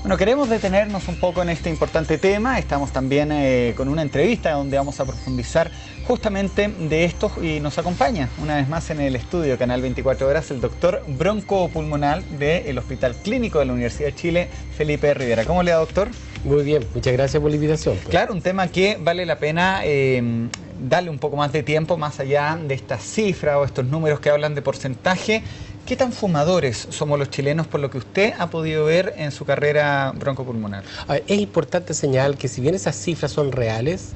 Bueno, queremos detenernos un poco en este importante tema. Estamos también con una entrevista donde vamos a profundizar justamente de esto y nos acompaña una vez más en el estudio Canal 24 Horas el doctor broncopulmonar del Hospital Clínico de la Universidad de Chile, Felipe Rivera. ¿Cómo le va, doctor? Muy bien, muchas gracias por la invitación. Claro, un tema que vale la pena darle un poco más de tiempo, más allá de estas cifras o estos números que hablan de porcentaje. ¿Qué tan fumadores somos los chilenos por lo que usted ha podido ver en su carrera broncopulmonar? A ver, es importante señalar que si bien esas cifras son reales,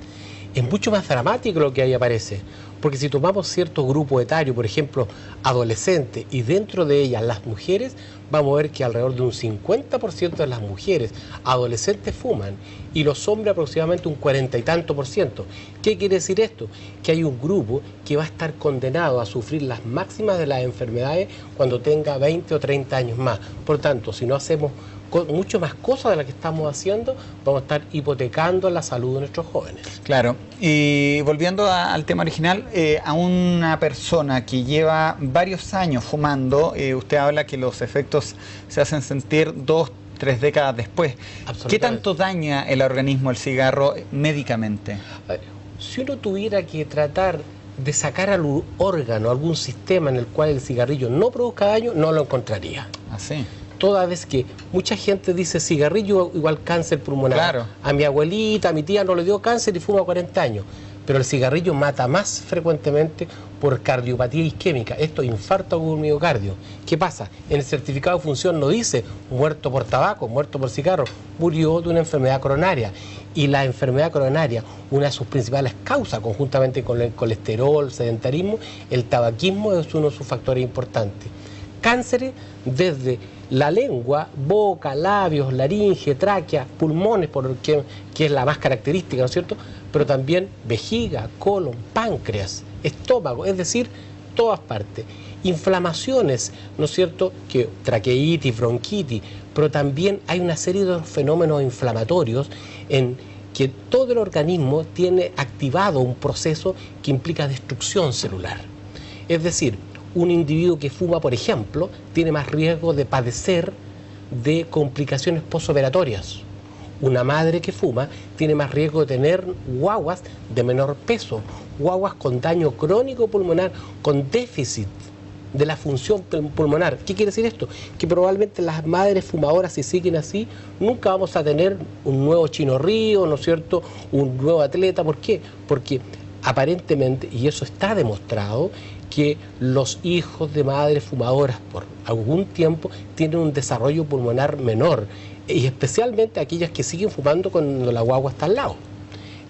es mucho más dramático lo que ahí aparece. Porque si tomamos cierto grupo etario, por ejemplo, adolescentes, y dentro de ellas las mujeres, vamos a ver que alrededor de un 50% de las mujeres adolescentes fuman y los hombres aproximadamente un 40 y tanto por ciento. ¿Qué quiere decir esto? Que hay un grupo que va a estar condenado a sufrir las máximas de las enfermedades cuando tenga 20 o 30 años más. Por tanto, si no hacemos mucho más cosas de las que estamos haciendo, vamos a estar hipotecando la salud de nuestros jóvenes. Claro, y volviendo al tema original, a una persona que lleva varios años fumando, usted habla que los efectos se hacen sentir 2, 3 décadas después. ¿Qué tanto daña el organismo el cigarro médicamente? Si uno tuviera que tratar de sacar algún órgano, algún sistema en el cual el cigarrillo no produzca daño, no lo encontraría. Así. Toda vez que mucha gente dice cigarrillo igual cáncer pulmonar. Claro. A mi abuelita, a mi tía no le dio cáncer y fuma 40 años. Pero el cigarrillo mata más frecuentemente por cardiopatía isquémica. Esto es infarto agudo del miocardio. ¿Qué pasa? En el certificado de función no dice muerto por tabaco, muerto por cigarro. Murió de una enfermedad coronaria. Y la enfermedad coronaria, una de sus principales causas, conjuntamente con el colesterol, el sedentarismo, el tabaquismo es uno de sus factores importantes. Cánceres desde la lengua, boca, labios, laringe, tráquea, pulmones, que es la más característica, ¿no es cierto? Pero también vejiga, colon, páncreas, estómago, es decir, todas partes. Inflamaciones, ¿no es cierto? Que traqueitis, bronquitis, pero también hay una serie de fenómenos inflamatorios en que todo el organismo tiene activado un proceso que implica destrucción celular. Es decir, un individuo que fuma, por ejemplo, tiene más riesgo de padecer de complicaciones posoperatorias. Una madre que fuma tiene más riesgo de tener guaguas de menor peso, guaguas con daño crónico pulmonar, con déficit de la función pulmonar. ¿Qué quiere decir esto? Que probablemente las madres fumadoras, si siguen así, nunca vamos a tener un nuevo Chino Río, ¿no es cierto?, un nuevo atleta. ¿Por qué? Porque aparentemente, y eso está demostrado, que los hijos de madres fumadoras por algún tiempo tienen un desarrollo pulmonar menor, y especialmente aquellas que siguen fumando cuando la guagua está al lado.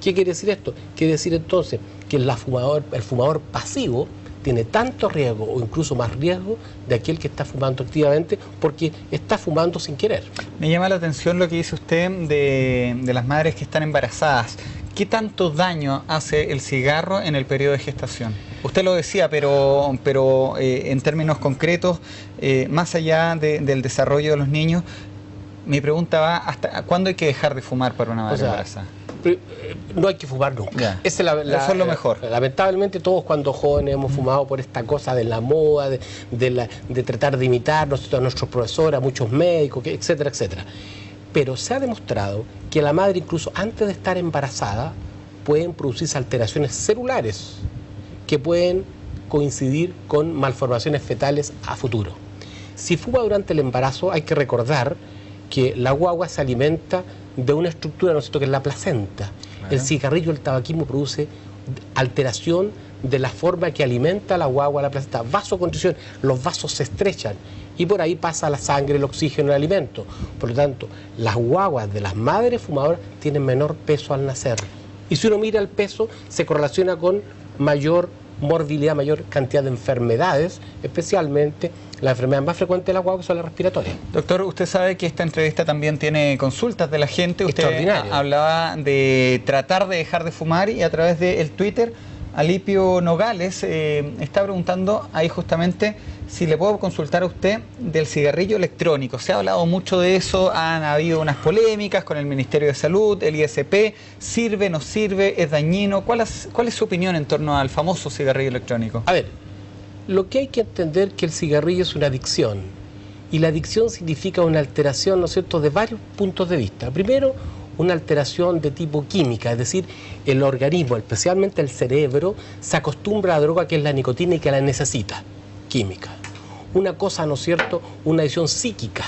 ¿Qué quiere decir esto? Quiere decir entonces que el fumador pasivo tiene tanto riesgo o incluso más riesgo de aquel que está fumando activamente porque está fumando sin querer. Me llama la atención lo que dice usted de las madres que están embarazadas. ¿Qué tanto daño hace el cigarro en el periodo de gestación? Usted lo decía, pero en términos concretos, más allá del desarrollo de los niños, mi pregunta va, ¿hasta cuándo hay que dejar de fumar para una madre embarazada? No hay que fumar nunca. Eso es lo mejor. Lamentablemente todos cuando jóvenes hemos fumado por esta cosa de la moda, de tratar de imitar a nuestros profesores, a muchos médicos, etcétera, etcétera. Pero se ha demostrado que la madre, incluso antes de estar embarazada, pueden producirse alteraciones celulares que pueden coincidir con malformaciones fetales a futuro. Si fuma durante el embarazo, hay que recordar que la guagua se alimenta de una estructura, ¿no es cierto?, que es la placenta. Claro. El cigarrillo, el tabaquismo produce alteración de la forma que alimenta la guagua la placenta, vasoconstricción, los vasos se estrechan y por ahí pasa la sangre, el oxígeno, el alimento. Por lo tanto, las guaguas de las madres fumadoras tienen menor peso al nacer. Y si uno mira el peso, se correlaciona con mayor morbilidad, mayor cantidad de enfermedades, especialmente la enfermedad más frecuente de la guagua son las respiratorias. Doctor, usted sabe que esta entrevista también tiene consultas de la gente. Usted hablaba de tratar de dejar de fumar y a través del Twitter, Alipio Nogales está preguntando ahí justamente si le puedo consultar a usted del cigarrillo electrónico. Se ha hablado mucho de eso, han habido unas polémicas con el Ministerio de Salud, el ISP. ¿Sirve, no sirve, es dañino? ¿Cuál es su opinión en torno al famoso cigarrillo electrónico? A ver, lo que hay que entender es que el cigarrillo es una adicción Y la adicción significa una alteración, ¿no es cierto?, de varios puntos de vista. Primero, una alteración de tipo química, es decir, el organismo, especialmente el cerebro, se acostumbra a la droga que es la nicotina y que la necesita, química. Una cosa, ¿no es cierto?, una adicción psíquica.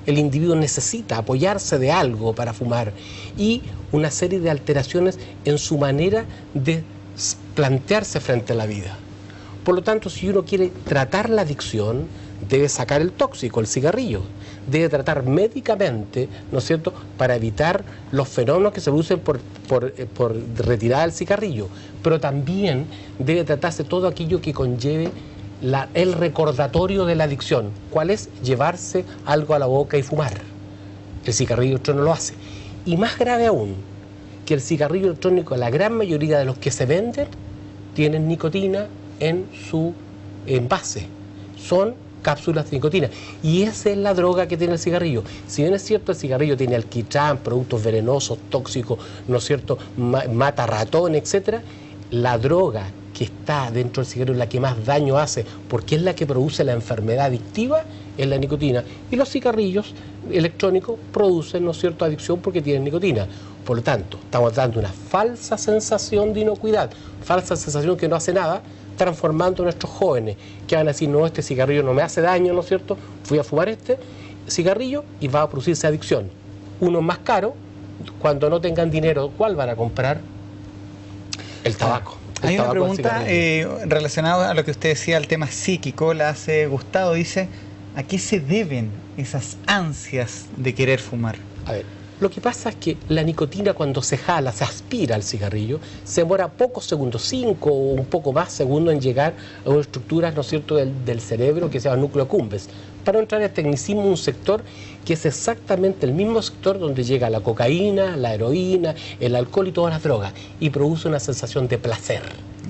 El individuo necesita apoyarse de algo para fumar, y una serie de alteraciones en su manera de plantearse frente a la vida. Por lo tanto, si uno quiere tratar la adicción, debe sacar el tóxico, el cigarrillo. Debe tratar médicamente, ¿no es cierto?, para evitar los fenómenos que se producen por retirada del cigarrillo. Pero también debe tratarse todo aquello que conlleve el recordatorio de la adicción. ¿Cuál es? Llevarse algo a la boca y fumar. El cigarrillo electrónico lo hace. Y más grave aún, que el cigarrillo electrónico, la gran mayoría de los que se venden, tienen nicotina en su envase. Son cápsulas de nicotina. Y esa es la droga que tiene el cigarrillo. Si bien es cierto, el cigarrillo tiene alquitrán, productos venenosos, tóxicos, ¿no es cierto?, mata ratones, etcétera, la droga que está dentro del cigarrillo, la que más daño hace, porque es la que produce la enfermedad adictiva, es la nicotina. Y los cigarrillos electrónicos producen, ¿no es cierto?, adicción porque tienen nicotina. Por lo tanto, estamos dando una falsa sensación de inocuidad, falsa sensación que no hace nada, transformando a nuestros jóvenes, que van a decir, no, este cigarrillo no me hace daño, ¿no es cierto?, fui a fumar este cigarrillo y va a producirse adicción. Uno más caro, cuando no tengan dinero, ¿cuál van a comprar? El tabaco. Hay una pregunta relacionada a lo que usted decía, al tema psíquico, la hace Gustavo, dice, ¿a qué se deben esas ansias de querer fumar? A ver, lo que pasa es que la nicotina, cuando se jala, se aspira al cigarrillo, se demora pocos segundos, 5 o un poco más segundos en llegar a unas estructuras, ¿no es cierto?, del cerebro que se llama núcleo accumbens. Para no entrar en tecnicismo, un sector que es exactamente el mismo sector donde llega la cocaína, la heroína, el alcohol y todas las drogas, y produce una sensación de placer.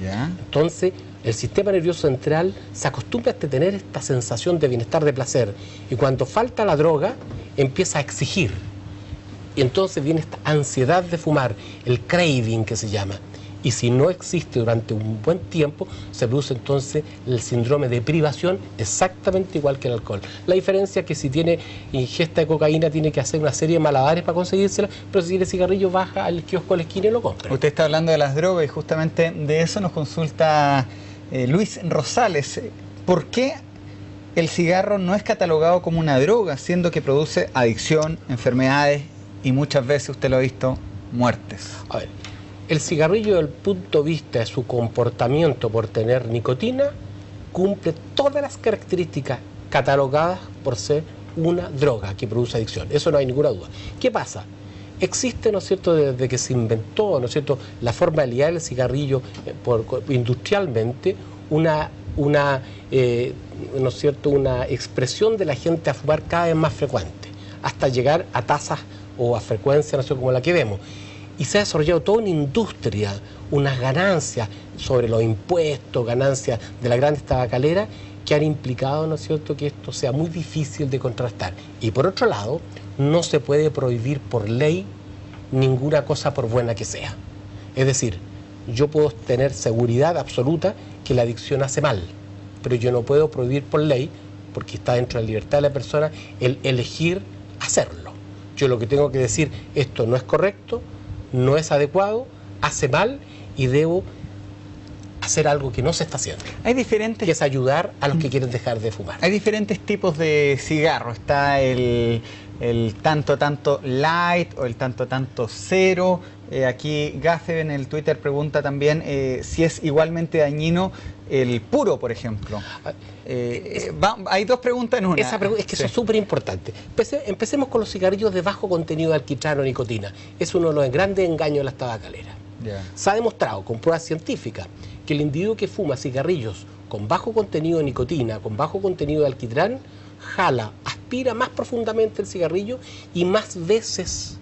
¿Ya? Entonces, el sistema nervioso central se acostumbra a tener esta sensación de bienestar, de placer, y cuando falta la droga, empieza a exigir. Y entonces viene esta ansiedad de fumar, el craving que se llama. Y si no existe durante un buen tiempo, se produce entonces el síndrome de privación, exactamente igual que el alcohol. La diferencia es que si tiene ingesta de cocaína tiene que hacer una serie de malabares para conseguírsela, pero si tiene cigarrillo baja al kiosco de la esquina y lo compra. Usted está hablando de las drogas y justamente de eso nos consulta Luis Rosales. ¿Por qué el cigarro no es catalogado como una droga, siendo que produce adicción, enfermedades y muchas veces, usted lo ha visto, muertes? A ver, el cigarrillo, desde el punto de vista de su comportamiento por tener nicotina, cumple todas las características catalogadas por ser una droga que produce adicción. Eso no hay ninguna duda. ¿Qué pasa? Existe, ¿no es cierto?, desde que se inventó, ¿no es cierto?, la forma de liar el cigarrillo industrialmente, ¿no es cierto?, una expresión de la gente a fumar cada vez más frecuente, hasta llegar a tasas o a frecuencia, no sé, como la que vemos. Y se ha desarrollado toda una industria, unas ganancias sobre los impuestos, ganancias de las grandes tabacaleras, que han implicado, ¿no es cierto?, que esto sea muy difícil de contrastar. Y por otro lado, no se puede prohibir por ley ninguna cosa por buena que sea. Es decir, yo puedo tener seguridad absoluta que la adicción hace mal, pero yo no puedo prohibir por ley, porque está dentro de la libertad de la persona, el elegir hacerlo. Yo lo que tengo que decir, esto no es correcto, no es adecuado, hace mal y debo hacer algo que no se está haciendo. Hay diferentes... que es ayudar a los que quieren dejar de fumar. Hay diferentes tipos de cigarro. Está el tanto light o el tanto cero. Aquí Gafe en el Twitter pregunta también si es igualmente dañino el puro, por ejemplo. Hay dos preguntas en una. Es que eso es súper importante. Empecemos con los cigarrillos de bajo contenido de alquitrán o nicotina. Es uno de los grandes engaños de las tabacaleras. Yeah. Se ha demostrado con pruebas científicas que el individuo que fuma cigarrillos con bajo contenido de nicotina, con bajo contenido de alquitrán, jala, aspira más profundamente el cigarrillo y más veces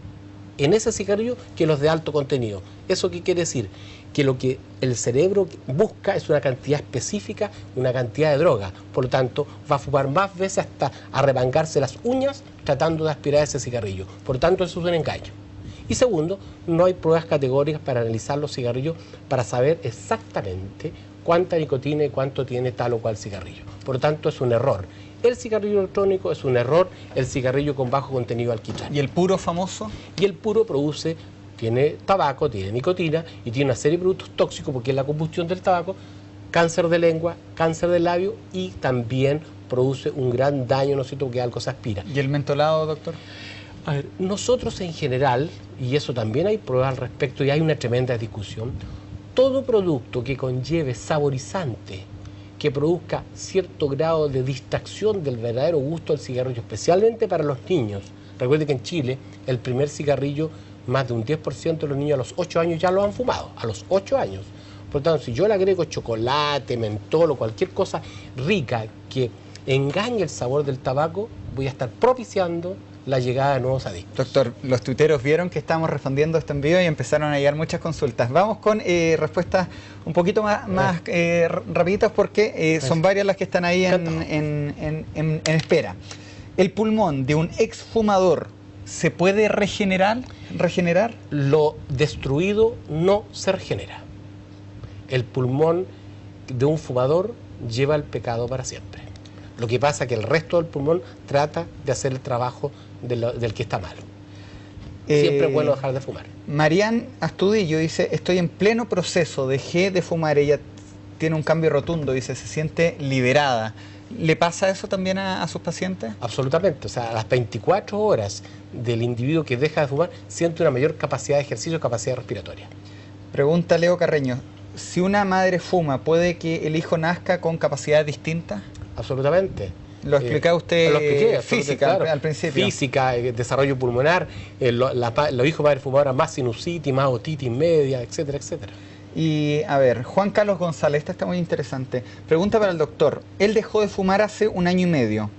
en ese cigarrillo que los de alto contenido. ¿Eso qué quiere decir? Que lo que el cerebro busca es una cantidad específica, una cantidad de droga. Por lo tanto, va a fumar más veces hasta arremangarse las uñas tratando de aspirar ese cigarrillo. Por lo tanto, eso es un engaño. Y segundo, no hay pruebas categóricas para analizar los cigarrillos para saber exactamente cuánta nicotina y cuánto tiene tal o cual cigarrillo. Por lo tanto, es un error. el cigarrillo electrónico es un error, el cigarrillo con bajo contenido de alquitrán. ¿Y el puro famoso? Y el puro tiene tabaco, tiene nicotina y tiene una serie de productos tóxicos porque es la combustión del tabaco, cáncer de lengua, cáncer de labio y también produce un gran daño, ¿no es cierto?, porque algo se aspira. ¿Y el mentolado, doctor? A ver, nosotros en general, y eso también hay pruebas al respecto y hay una tremenda discusión, todo producto que conlleve saborizante, que produzca cierto grado de distracción del verdadero gusto del cigarrillo, especialmente para los niños. Recuerde que en Chile el primer cigarrillo, más de un 10% de los niños a los 8 años ya lo han fumado, a los 8 años. Por lo tanto, si yo le agrego chocolate, mentol o cualquier cosa rica que engañe el sabor del tabaco, voy a estar propiciando la llegada de nuevos adictos. Doctor, los tuiteros vieron que estábamos respondiendo esto en vivo y empezaron a llegar muchas consultas. Vamos con respuestas un poquito más rapiditas porque son varias las que están ahí en espera. ¿El pulmón de un exfumador se puede regenerar? Lo destruido no se regenera. El pulmón de un fumador lleva el pecado para siempre. Lo que pasa es que el resto del pulmón trata de hacer el trabajo del que está malo. Siempre es bueno dejar de fumar. Marian Astudillo dice, estoy en pleno proceso, dejé de fumar, ella tiene un cambio rotundo, dice, se siente liberada. ¿Le pasa eso también a sus pacientes? Absolutamente, o sea, a las 24 horas del individuo que deja de fumar, siente una mayor capacidad de ejercicio, capacidad respiratoria. Pregunta Leo Carreño, si una madre fuma, ¿puede que el hijo nazca con capacidades distintas? Absolutamente. Lo explicaba usted, lo expliqué, física, claro, al principio. Física, desarrollo pulmonar, los hijos madres fumadoras más sinusitis, más otitis media, etcétera, etcétera. Y a ver, Juan Carlos González, esta está muy interesante. Pregunta para el doctor, él dejó de fumar hace 1 año y medio.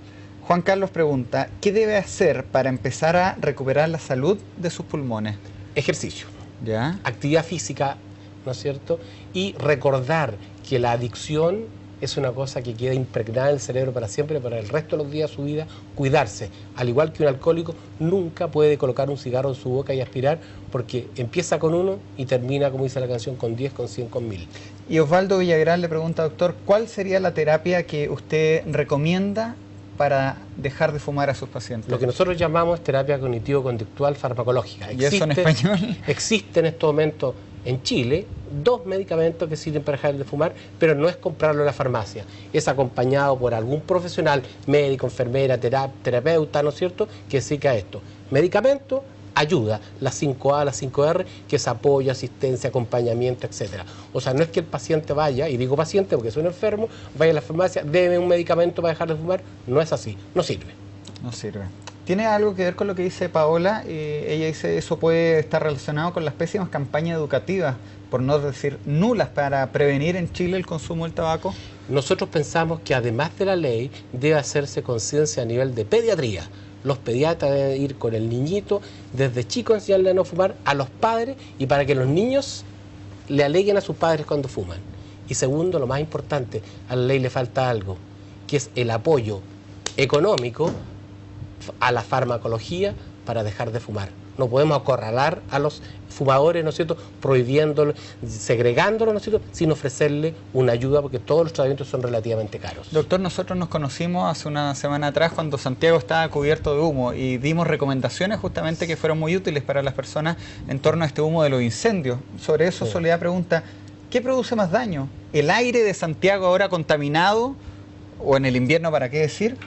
Juan Carlos pregunta, ¿qué debe hacer para empezar a recuperar la salud de sus pulmones? Ejercicio. ¿Ya? Actividad física, ¿no es cierto? Y recordar que la adicción es una cosa que queda impregnada en el cerebro para siempre, para el resto de los días de su vida, cuidarse. Al igual que un alcohólico, nunca puede colocar un cigarro en su boca y aspirar, porque empieza con 1 y termina, como dice la canción, con 10, con 100, con 1000. Y Osvaldo Villagrán le pregunta, doctor, ¿cuál sería la terapia que usted recomienda para dejar de fumar a sus pacientes? Lo que nosotros llamamos terapia cognitivo-conductual farmacológica. ¿Y eso en español? Existe en estos momentos en Chile 2 medicamentos que sirven para dejar de fumar, pero no es comprarlo en la farmacia. Es acompañado por algún profesional, médico, enfermera, terapeuta, ¿no es cierto?, que se dedica a esto. Medicamento, ayuda, las 5A, las 5R, que es apoyo, asistencia, acompañamiento, etcétera. O sea, no es que el paciente vaya, y digo paciente porque soy un enfermo, vaya a la farmacia, deme un medicamento para dejar de fumar. No es así, no sirve. No sirve. ¿Tiene algo que ver con lo que dice Paola? Ella dice eso puede estar relacionado con las pésimas campañas educativas, por no decir nulas, para prevenir en Chile el consumo del tabaco. Nosotros pensamos que además de la ley debe hacerse conciencia a nivel de pediatría. Los pediatras deben ir con el niñito desde chico, enseñarle a no fumar a los padres y para que los niños le aleguen a sus padres cuando fuman. Y segundo, lo más importante, a la ley le falta algo, que es el apoyo económico a la farmacología para dejar de fumar. No podemos acorralar a los fumadores, ¿no es cierto?, prohibiéndolo, segregándolo, ¿no es cierto?, sin ofrecerle una ayuda, porque todos los tratamientos son relativamente caros. Doctor, nosotros nos conocimos hace una semana atrás cuando Santiago estaba cubierto de humo y dimos recomendaciones justamente que fueron muy útiles para las personas en torno a este humo de los incendios. Sobre eso, sí. Soledad pregunta, ¿qué produce más daño? ¿El aire de Santiago ahora contaminado, o en el invierno, para qué decir,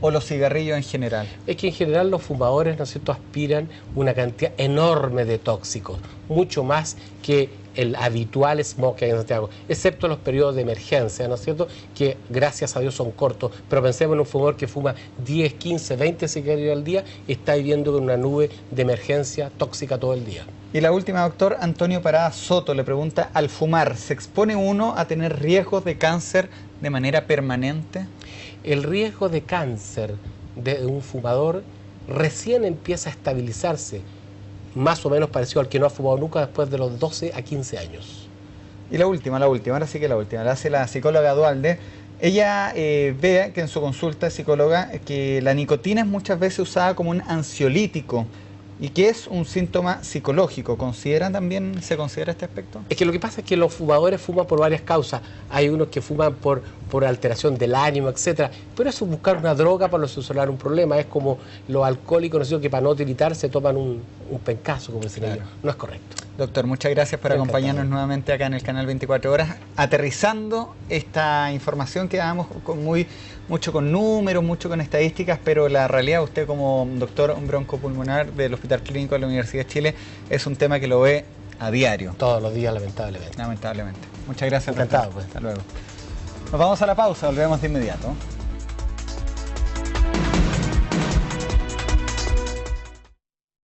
o los cigarrillos en general? Es que en general los fumadores, ¿no es cierto?, aspiran una cantidad enorme de tóxicos, mucho más que el habitual smog que hay en Santiago, excepto los periodos de emergencia, ¿no es cierto?, que gracias a Dios son cortos, pero pensemos en un fumador que fuma 10, 15, 20 cigarrillos al día y está viviendo con una nube de emergencia tóxica todo el día. Y la última, doctor, Antonio Parada Soto le pregunta, ¿al fumar se expone uno a tener riesgos de cáncer de manera permanente? El riesgo de cáncer de un fumador recién empieza a estabilizarse, más o menos parecido al que no ha fumado nunca después de los 12 a 15 años. Y la última, ahora sí que la última, la hace la psicóloga Dualde. Ella ve que en su consulta psicóloga que la nicotina es muchas veces usada como un ansiolítico y que es un síntoma psicológico. ¿Se considera este aspecto? Es que lo que pasa es que los fumadores fuman por varias causas. Hay unos que fuman por por alteración del ánimo, etcétera. Pero eso es buscar una droga para solucionar un problema. Es como los alcohólicos, ¿no sé, que para no tiritar se toman un pencazo, como dicen ellos. No es correcto. Doctor, muchas gracias por acompañarnos nuevamente acá en el canal 24 Horas, aterrizando esta información que damos mucho con números, mucho con estadísticas, pero la realidad, usted como doctor broncopulmonar del Hospital Clínico de la Universidad de Chile, es un tema que lo ve a diario. Todos los días, lamentablemente. Lamentablemente. Muchas gracias. Encantado, pues. Hasta luego. Nos vamos a la pausa, volvemos de inmediato.